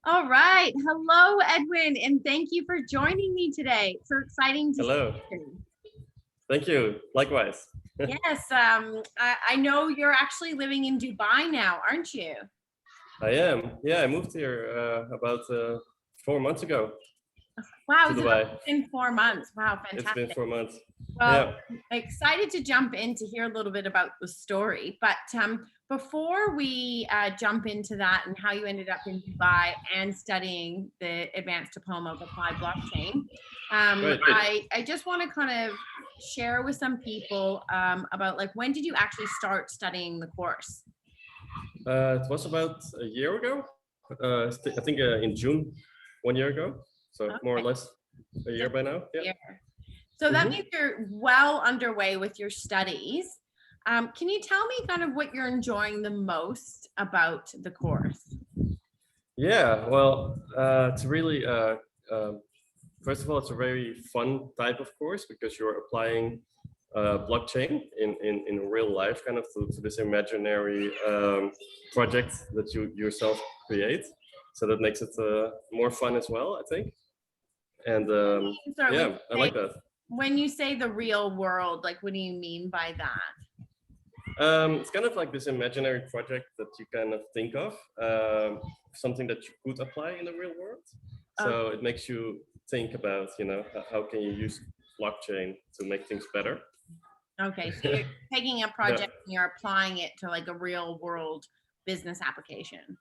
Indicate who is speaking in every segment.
Speaker 1: All right. Hello, Edwin, and thank you for joining me today. It's so exciting to
Speaker 2: Hello.
Speaker 1: see you.
Speaker 2: Thank you. Likewise.
Speaker 1: Yes, I know you're actually living in Dubai now, aren't you?
Speaker 2: I am. Yeah, I moved here about 4 months ago
Speaker 1: Wow,
Speaker 2: to
Speaker 1: it's
Speaker 2: Dubai.
Speaker 1: been 4 months. Wow,
Speaker 2: It's been
Speaker 1: fantastic.
Speaker 2: 4 months.
Speaker 1: Well,
Speaker 2: Yeah.
Speaker 1: excited to jump in to hear a little bit about the story. But before we jump into that and how you ended up in Dubai and studying the advanced diploma of applied blockchain,
Speaker 2: Right.
Speaker 1: I just want to kind of share with some people about like when did you actually start studying the course?
Speaker 2: It was about a year ago. I think in June, 1 year ago. So more or
Speaker 1: Okay.
Speaker 2: less a year by now. Yeah.
Speaker 1: Year. So that
Speaker 2: Mhm.
Speaker 1: means you're well underway with your studies. Can you tell me kind of what you're enjoying the most about the course?
Speaker 2: Yeah. Well, it's really first of all, it's a very fun type of course because you're applying blockchain in real life, kind of to this imaginary project that you yourself create. So that makes it more fun as well, I think. And
Speaker 1: Sorry,
Speaker 2: yeah, I like that.
Speaker 1: when you say the real world, like what do you mean by that?
Speaker 2: It's kind of like this imaginary project that you kind of think of, something that you could apply in the real world. So it makes you think about, how can you use blockchain to make things better.
Speaker 1: Okay, so you're taking a project and you're applying it to like a real world business application.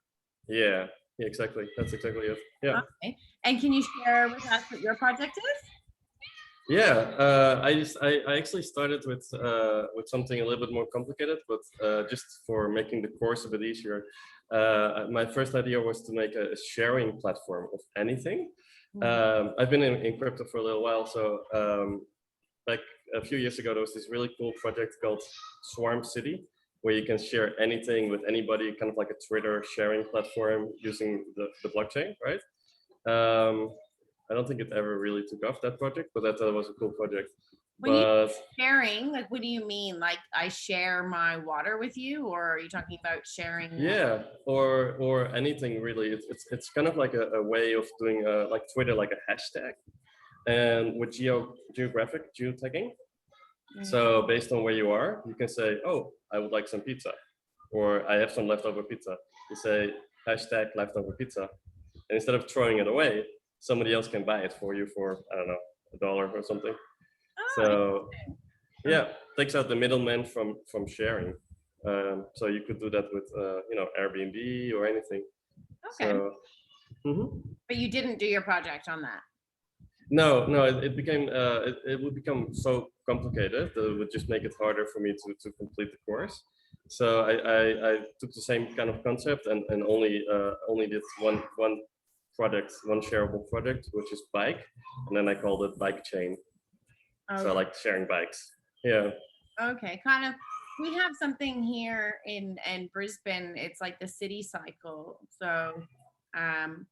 Speaker 2: Yeah, exactly. That's exactly it. Yeah.
Speaker 1: Okay, and can you share with us what your project is?
Speaker 2: Yeah, I actually started with something a little bit more complicated, but just for making the course a bit easier. My first idea was to make a sharing platform of anything. I've been in crypto for a little while, so like a few years ago, there was this really cool project called Swarm City, where you can share anything with anybody, kind of like a Twitter sharing platform using the blockchain, right? Um, I don't think it ever really took off, that project, but I thought it was a cool project.
Speaker 1: When you
Speaker 2: But
Speaker 1: sharing, like what do you mean? Like I share my water with you, or are you talking about sharing?
Speaker 2: yeah, or anything really. It's kind of like a way of doing like Twitter, like a hashtag, and with geographic geotagging. So based on where you are, you can say, oh, I would like some pizza, or I have some leftover pizza. You say hashtag leftover pizza, and instead of throwing it away, somebody else can buy it for you for, I don't know, $1 or something. So yeah, takes out the middleman from sharing. So you could do that with AirBNB or anything.
Speaker 1: Okay.
Speaker 2: So,
Speaker 1: But you didn't do your project on that.
Speaker 2: no, it became it would become so complicated that it would just make it harder for me to complete the course. So I took the same kind of concept and only did one project, one shareable project, which is bike, and then I called it bike chain. So I like sharing bikes. Yeah.
Speaker 1: Okay, kind of. We have something here in Brisbane. It's like the city cycle. So,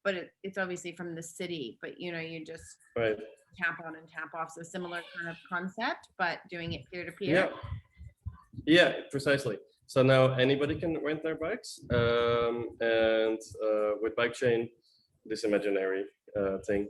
Speaker 1: but it's obviously from the city. But you just
Speaker 2: Right.
Speaker 1: tap on and tap off. So similar kind of concept, but doing it peer to peer.
Speaker 2: Yeah. Yeah, precisely. So now anybody can rent their bikes, and with bike chain, this imaginary thing,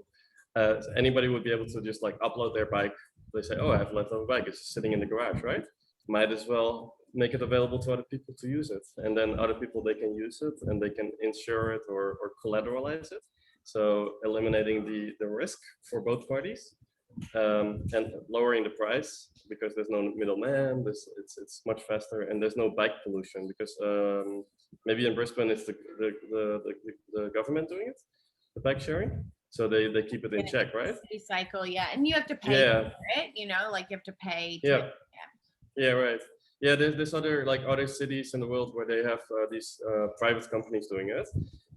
Speaker 2: anybody would be able to just like upload their bike. They say, oh, I have a leftover bike. It's just sitting in the garage, right? Might as well make it available to other people to use it, and then other people, they can use it and they can insure it or collateralize it. So eliminating the risk for both parties, and lowering the price because there's no middleman. It's much faster, and there's no bike pollution because maybe in Brisbane it's the government doing it, the bike sharing. So they keep it in check, right?
Speaker 1: City cycle, yeah, and you have to pay for it. Like you have to pay.
Speaker 2: Yeah, right. Yeah, there's other cities in the world where they have these private companies doing it,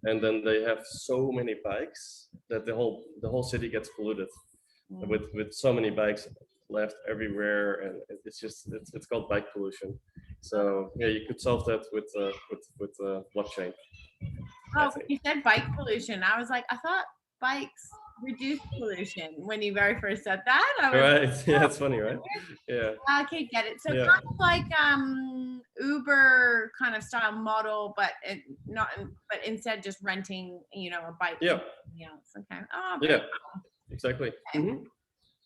Speaker 2: and then they have so many bikes that the whole city gets polluted with so many bikes left everywhere, and it's called bike pollution. So yeah, you could solve that with blockchain.
Speaker 1: Oh, you said bike pollution. I was like, I thought bikes reduce pollution when you very first said that.
Speaker 2: Right. Yeah, it's funny, right? Yeah.
Speaker 1: Okay, get it. So
Speaker 2: Yeah.
Speaker 1: kind of like Uber kind of style model, but but instead just renting, you know, a bike.
Speaker 2: Yeah.
Speaker 1: Else. Okay. Oh,
Speaker 2: Yeah. Exactly.
Speaker 1: okay.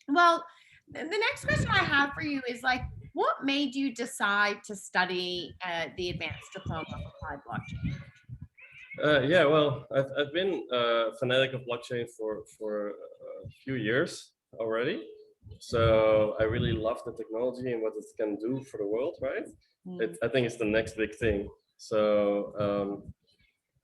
Speaker 1: Well, the next question I have for you is like, what made you decide to study the advanced diploma of applied blockchain?
Speaker 2: Yeah, well, I've been a fanatic of blockchain for a few years already. So I really love the technology and what it can do for the world, right? I think it's the next big thing. So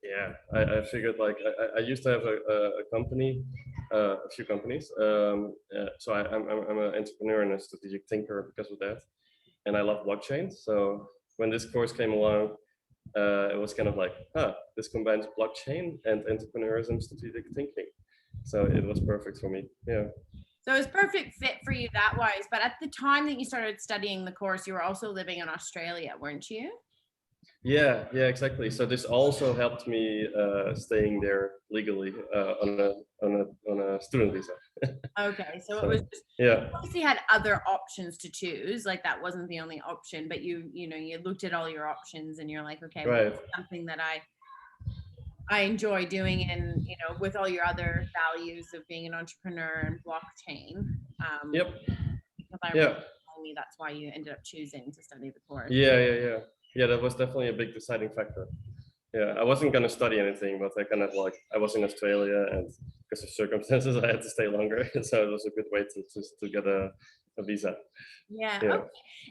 Speaker 2: yeah, I figured like I used to have a company, a few companies. So I'm an entrepreneur and a strategic thinker because of that, and I love blockchain. So when this course came along, it was kind of like, this combines blockchain and entrepreneurism, strategic thinking. So it was perfect for me. Yeah.
Speaker 1: So it was perfect fit for you that wise. But at the time that you started studying the course, you were also living in Australia, weren't you?
Speaker 2: Yeah, exactly. So this also helped me staying there legally on a student visa.
Speaker 1: Okay, so it was just,
Speaker 2: yeah.
Speaker 1: you obviously had other options to choose. Like that wasn't the only option, but you know, you looked at all your options and you're like, okay, well,
Speaker 2: Right.
Speaker 1: something that I enjoy doing, and you know, with all your other values of being an entrepreneur and blockchain.
Speaker 2: Yep.
Speaker 1: Because I
Speaker 2: Yeah.
Speaker 1: remember telling me that's why you ended up choosing to study the course.
Speaker 2: Yeah, that was definitely a big deciding factor. Yeah, I wasn't gonna study anything, but I kind of like, I was in Australia and because of circumstances I had to stay longer. So it was a good way to get a visa.
Speaker 1: Yeah.
Speaker 2: Yeah.
Speaker 1: Okay.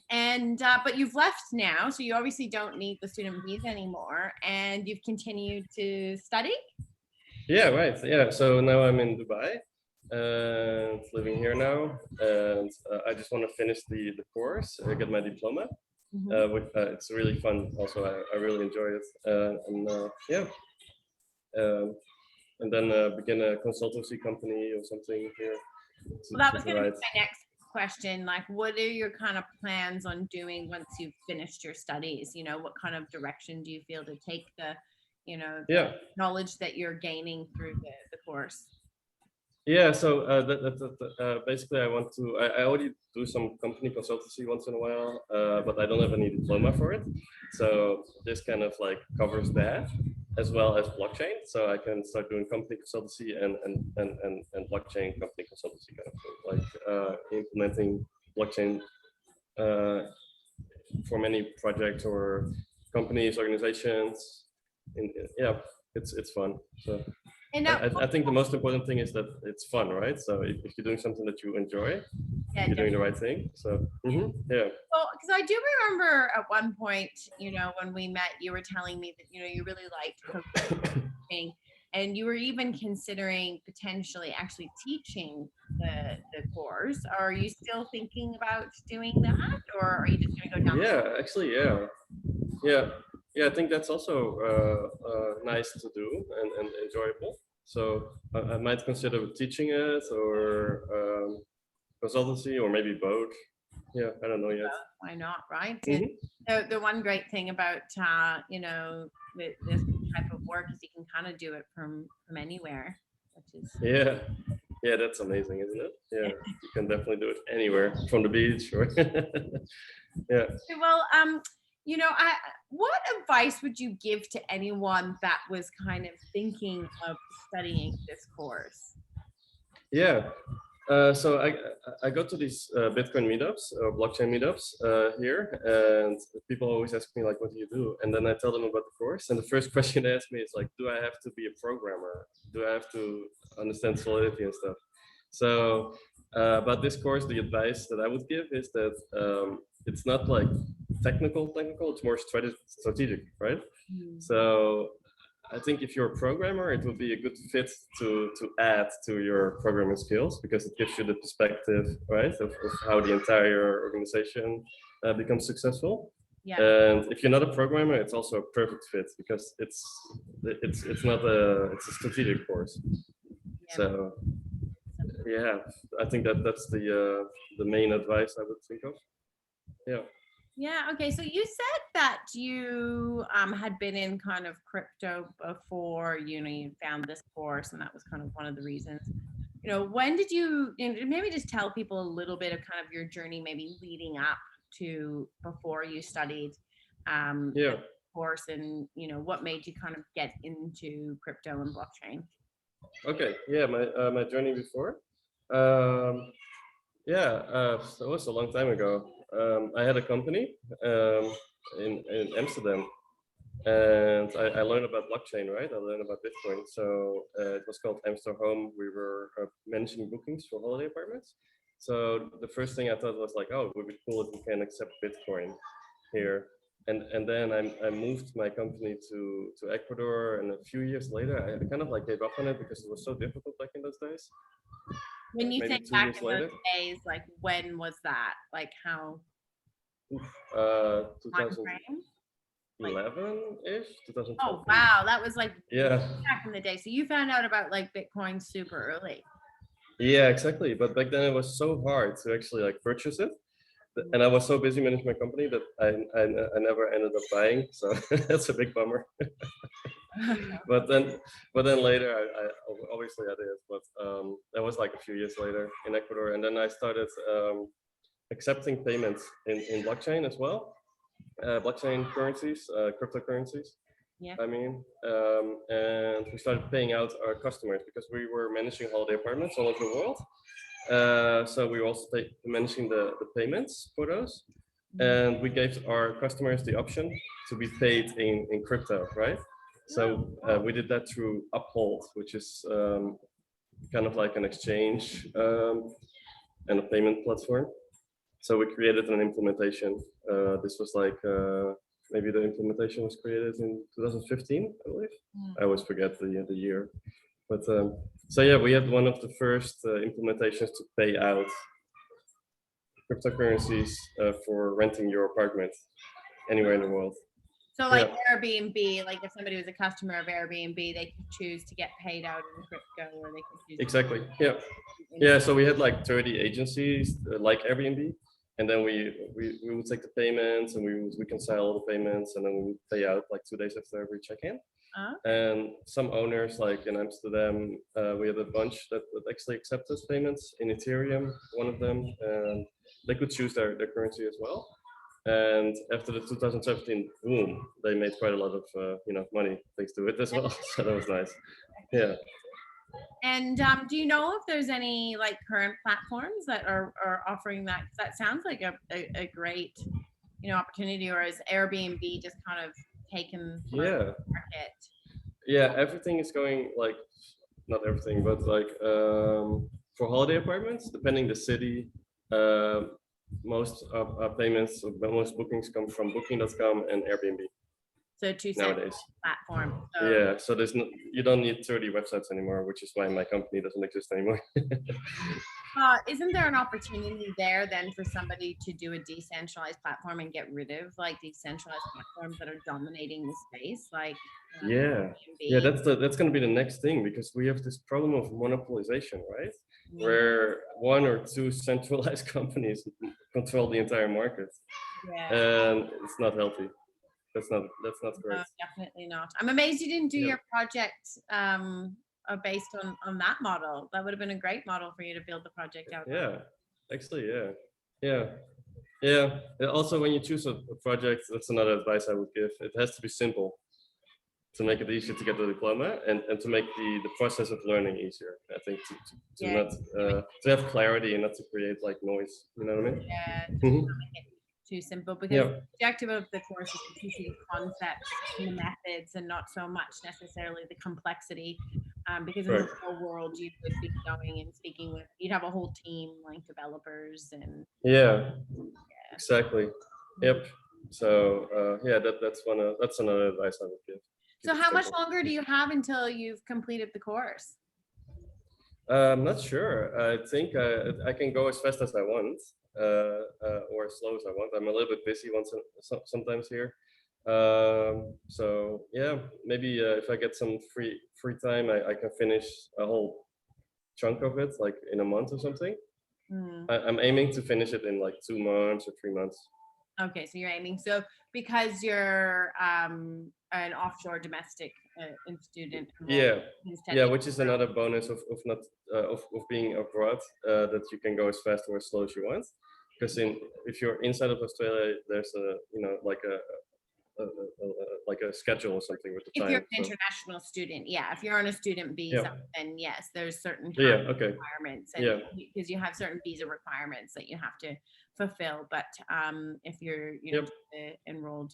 Speaker 1: And but you've left now, so you obviously don't need the student visa anymore, and you've continued to study.
Speaker 2: Yeah, right. Yeah, so now I'm in Dubai and living here now, and I just want to finish the course, get my diploma. It's really fun. Also, I really enjoy it, yeah, and then begin a consultancy company or something here.
Speaker 1: Well, that was going to be my next question. Like, what are your kind of plans on doing once you've finished your studies? You know, what kind of direction do you feel to take the, you know, the knowledge that you're gaining through the course?
Speaker 2: Yeah, so basically I want to, I already do some company consultancy once in a while, but I don't have any diploma for it. So this kind of like covers that as well as blockchain. So I can start doing company consultancy and blockchain company consultancy kind of thing, like implementing blockchain for many projects or companies, organizations. Yeah, it's fun. So. And I think the most important thing is that it's fun, right? So if you're doing something that you enjoy, you're doing the right thing. So yeah.
Speaker 1: Well, because I do remember at one point, you know, when we met, you were telling me that, you know, you really liked cooking, and you were even considering potentially actually teaching the course. Are you still thinking about doing that, or are you just going to go down?
Speaker 2: Yeah, actually, yeah. I think that's also nice to do and enjoyable. So I might consider teaching it or consultancy or maybe both. Yeah, I don't know yet.
Speaker 1: Why not, right? The one great thing about you know, this type of work is you can kind of do it from anywhere, which is
Speaker 2: yeah, that's amazing, isn't it? Yeah, you can definitely do it anywhere, from the beach or yeah.
Speaker 1: Well, you know, what advice would you give to anyone that was kind of thinking of studying this course?
Speaker 2: Yeah, so I go to these Bitcoin meetups or blockchain meetups here, and people always ask me like, "What do you do?" And then I tell them about the course, and the first question they ask me is like, "Do I have to be a programmer? Do I have to understand Solidity and stuff?" So about this course, the advice that I would give is that it's not like technical, it's more strategic, right? So I think if you're a programmer, it would be a good fit to add to your programming skills because it gives you the perspective, right, of how the entire organization becomes successful. Yeah. And if you're not a programmer, it's also a perfect fit because it's a strategic course. Yeah. So yeah, I think that's the main advice I would think of. Yeah.
Speaker 1: Yeah. Okay. So you said that you had been in kind of crypto before, you know, you found this course, and that was kind of one of the reasons. You know, when did you maybe just tell people a little bit of kind of your journey, maybe leading up to before you studied
Speaker 2: Yeah.
Speaker 1: course, and what made you kind of get into crypto and blockchain?
Speaker 2: Okay. Yeah. My journey before. Um, yeah. So it was a long time ago. I had a company in Amsterdam, and I learned about blockchain, right? I learned about Bitcoin. So it was called Amsterdam Home. We were managing bookings for holiday apartments. So the first thing I thought was like, oh, it would be cool if we can accept Bitcoin here. And then I moved my company to Ecuador, and a few years later, I kind of like gave up on it because it was so difficult back in those days.
Speaker 1: When you
Speaker 2: Maybe
Speaker 1: say
Speaker 2: 2
Speaker 1: back
Speaker 2: years
Speaker 1: in
Speaker 2: later,
Speaker 1: those days, like when was that? Like how time
Speaker 2: 2011-ish,
Speaker 1: frame? Like,
Speaker 2: 2012.
Speaker 1: oh wow, that was like
Speaker 2: Yeah.
Speaker 1: back in the day. So you found out about like Bitcoin super early.
Speaker 2: Yeah, exactly. But back then it was so hard to actually like purchase it. And I was so busy managing my company that I never ended up buying. So that's a big bummer. But then later, I obviously I did. But that was like a few years later in Ecuador. And then I started accepting payments in blockchain as well. Blockchain currencies, cryptocurrencies.
Speaker 1: Yeah.
Speaker 2: I mean, and we started paying out our customers because we were managing holiday apartments all over the world. So we were also managing the payments for those. And we gave our customers the option to be paid in crypto, right? So we did that through Uphold, which is kind of like an exchange and a payment platform. So we created an implementation. This was like maybe the implementation was created in 2015, I believe. I always forget the year. But so yeah, we had one of the first implementations to pay out cryptocurrencies for renting your apartment anywhere in the world.
Speaker 1: So like AirBNB, like if somebody was a customer of AirBNB, they could choose to get paid out in crypto, or they could choose.
Speaker 2: Exactly. Yeah. Yeah. So we had like 30 agencies like Airbnb, and then we would take the payments and we would reconcile the payments, and then we would pay out like 2 days after every check-in. And some owners, like in Amsterdam, we had a bunch that actually accepted payments in Ethereum, one of them, and they could choose their currency as well. And after the 2017 boom, they made quite a lot of money thanks to it as well. So that was nice. Yeah.
Speaker 1: And do you know if there's any like current platforms that are offering that? 'Cause that sounds like a great opportunity, or is Airbnb just kind of taken the market?
Speaker 2: Yeah, everything is going like, not everything, but like for holiday apartments, depending the city, most payments, most bookings come from Booking.com and Airbnb.
Speaker 1: So two
Speaker 2: nowadays
Speaker 1: platform.
Speaker 2: So. Yeah, so there's no, you don't need 30 websites anymore, which is why my company doesn't exist anymore.
Speaker 1: Isn't there an opportunity there then for somebody to do a decentralized platform and get rid of like these centralized platforms that are dominating the space? Like
Speaker 2: yeah, that's going to be the next thing, because we have this problem of monopolization, right? Where one or two centralized companies control the entire market, and it's not healthy. That's not correct.
Speaker 1: No, definitely not. I'm amazed you didn't do your project based on that model. That would have been a great model for you to build the project out.
Speaker 2: Yeah, actually, yeah. Also, when you choose a project, that's another advice I would give. It has to be simple to make it easier to get the diploma, and to make the process of learning easier. I think to not to have clarity and not to create like noise. You know what I mean?
Speaker 1: Yeah. Too simple, because the objective of the course is to teach you the concepts and the methods, and not so much necessarily the complexity. Because in the real world, you would be going and speaking with, you'd have a whole team like developers and.
Speaker 2: Yeah. Exactly. Yep. So that's another advice I would give.
Speaker 1: So how much longer do you have until you've completed the course?
Speaker 2: I'm not sure. I think I can go as fast as I want. Or as slow as I want. I'm a little bit busy sometimes here. So yeah, maybe if I get some free time, I can finish a whole chunk of it like in a month or something. I'm aiming to finish it in like 2 months or 3 months.
Speaker 1: Okay, so you're aiming. So because you're an offshore domestic student.
Speaker 2: Yeah, which is another bonus of not of being abroad, that you can go as fast or as slow as you want. Because if you're inside of Australia, there's a like like a schedule or something with the
Speaker 1: If
Speaker 2: time.
Speaker 1: you're an
Speaker 2: So,
Speaker 1: international student, yeah. If you're on a student visa, then yes, there's certain
Speaker 2: yeah,
Speaker 1: time
Speaker 2: okay,
Speaker 1: requirements, and
Speaker 2: yeah,
Speaker 1: because you have certain visa requirements that you have to fulfill. But if you're,
Speaker 2: yep.
Speaker 1: enrolled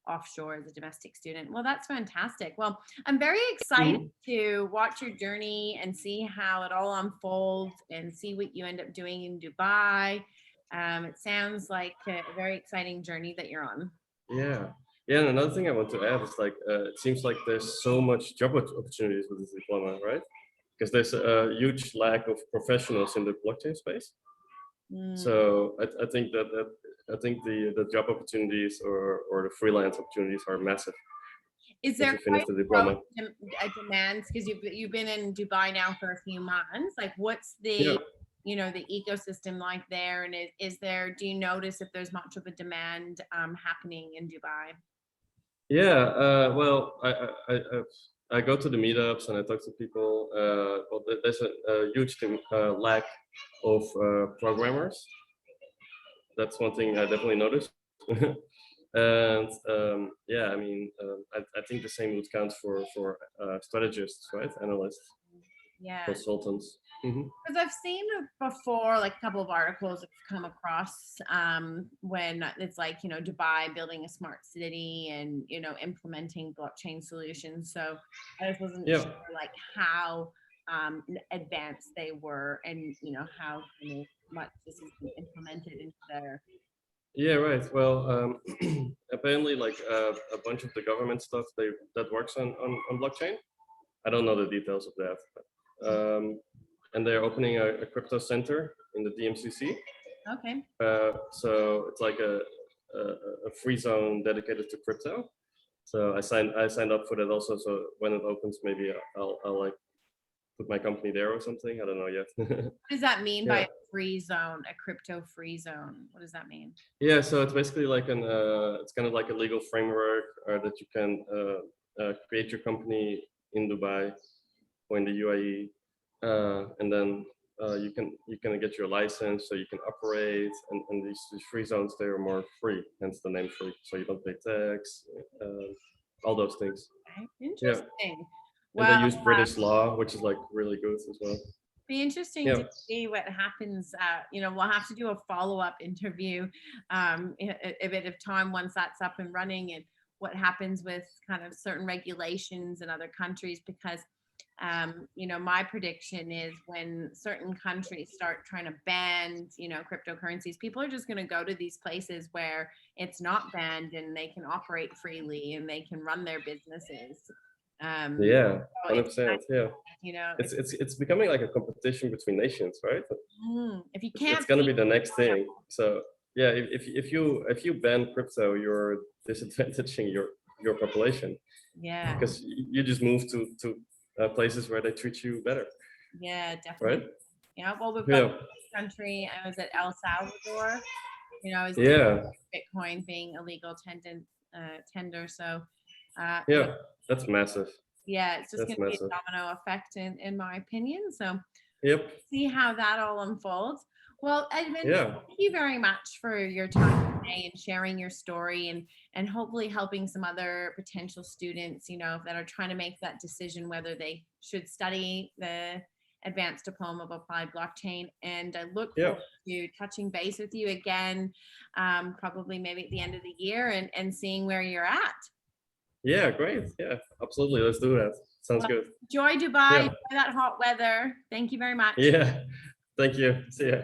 Speaker 1: offshore as a domestic student, well, that's fantastic. Well, I'm very excited
Speaker 2: Mhm.
Speaker 1: to watch your journey and see how it all unfolds and see what you end up doing in Dubai. It sounds like a very exciting journey that you're on.
Speaker 2: Yeah. Yeah, and another thing I want to add is like it seems like there's so much job opportunities with this diploma, right? Because there's a huge lack of professionals in the blockchain space.
Speaker 1: Mm.
Speaker 2: So I think I think the job opportunities or the freelance opportunities are massive
Speaker 1: Is
Speaker 2: once
Speaker 1: there
Speaker 2: you finish
Speaker 1: quite
Speaker 2: the
Speaker 1: a growth
Speaker 2: diploma.
Speaker 1: demands because you've been in Dubai now for a few months? Like, what's
Speaker 2: Yeah.
Speaker 1: the ecosystem like there? And is there? Do you notice if there's much of a demand happening in Dubai?
Speaker 2: Yeah. Well, I go to the meetups and I talk to people. Well, there's a huge lack of programmers. That's one thing I definitely noticed. And yeah, I mean, I think the same would count for strategists, right? Analysts,
Speaker 1: Yeah.
Speaker 2: consultants. Mhm.
Speaker 1: Because I've seen it before, like a couple of articles have come across when it's like, Dubai building a smart city and, implementing blockchain solutions. So I just wasn't
Speaker 2: Yeah,
Speaker 1: sure like how advanced they were and, how kind of much this has been implemented into their.
Speaker 2: yeah, right. Well, apparently, like a bunch of the government stuff that works on blockchain. I don't know the details of that, and they're opening a crypto center in the DMCC.
Speaker 1: Okay.
Speaker 2: So it's like a, a free zone dedicated to crypto. So I signed up for that also. So when it opens, maybe I'll like put my company there or something. I don't know yet.
Speaker 1: What does that mean by
Speaker 2: Yeah.
Speaker 1: a free zone, a crypto free zone? What does that mean?
Speaker 2: Yeah. So it's basically like it's kind of like a legal framework that you can create your company in Dubai or in the UAE, and then you can get your license so you can operate, and these free zones, they are more free, hence the name free. So you don't pay tax, all those things.
Speaker 1: Okay.
Speaker 2: Yeah.
Speaker 1: Interesting.
Speaker 2: And they
Speaker 1: Well,
Speaker 2: use British law, which is like really good as well.
Speaker 1: be interesting
Speaker 2: Yeah.
Speaker 1: to see what happens. We'll have to do a follow-up interview in a bit of time once that's up and running, and what happens with kind of certain regulations in other countries, because my prediction is when certain countries start trying to ban, cryptocurrencies, people are just going to go to these places where it's not banned and they can operate freely and they can run their businesses.
Speaker 2: Yeah,
Speaker 1: So it's
Speaker 2: 100%. Yeah. It's becoming like a competition between nations, right?
Speaker 1: if you
Speaker 2: It's
Speaker 1: can't
Speaker 2: gonna
Speaker 1: be,
Speaker 2: be the next thing. So yeah, if you ban crypto, you're disadvantaging your population
Speaker 1: yeah,
Speaker 2: because you just move to places where they treat you better,
Speaker 1: yeah, definitely.
Speaker 2: right?
Speaker 1: Yeah, well, we've got
Speaker 2: Yeah,
Speaker 1: this country. I was at El Salvador. I was dealing
Speaker 2: yeah,
Speaker 1: with Bitcoin being a legal tender. So,
Speaker 2: yeah. That's massive.
Speaker 1: yeah, it's just
Speaker 2: That's
Speaker 1: going to be
Speaker 2: massive.
Speaker 1: a domino effect, in my opinion. So,
Speaker 2: Yep.
Speaker 1: see how that all unfolds. Well, Edwin,
Speaker 2: Yeah.
Speaker 1: thank you very much for your time today and sharing your story, and hopefully helping some other potential students, that are trying to make that decision whether they should study the advanced diploma of applied blockchain. And I look
Speaker 2: Yeah.
Speaker 1: forward to touching base with you again, probably maybe at the end of the year, and seeing where you're at.
Speaker 2: Yeah. Great. Yeah. Absolutely. Let's do that. Sounds
Speaker 1: Well,
Speaker 2: good.
Speaker 1: enjoy Dubai,
Speaker 2: Yeah.
Speaker 1: enjoy that hot weather. Thank you very much.
Speaker 2: Yeah. Thank you. See ya.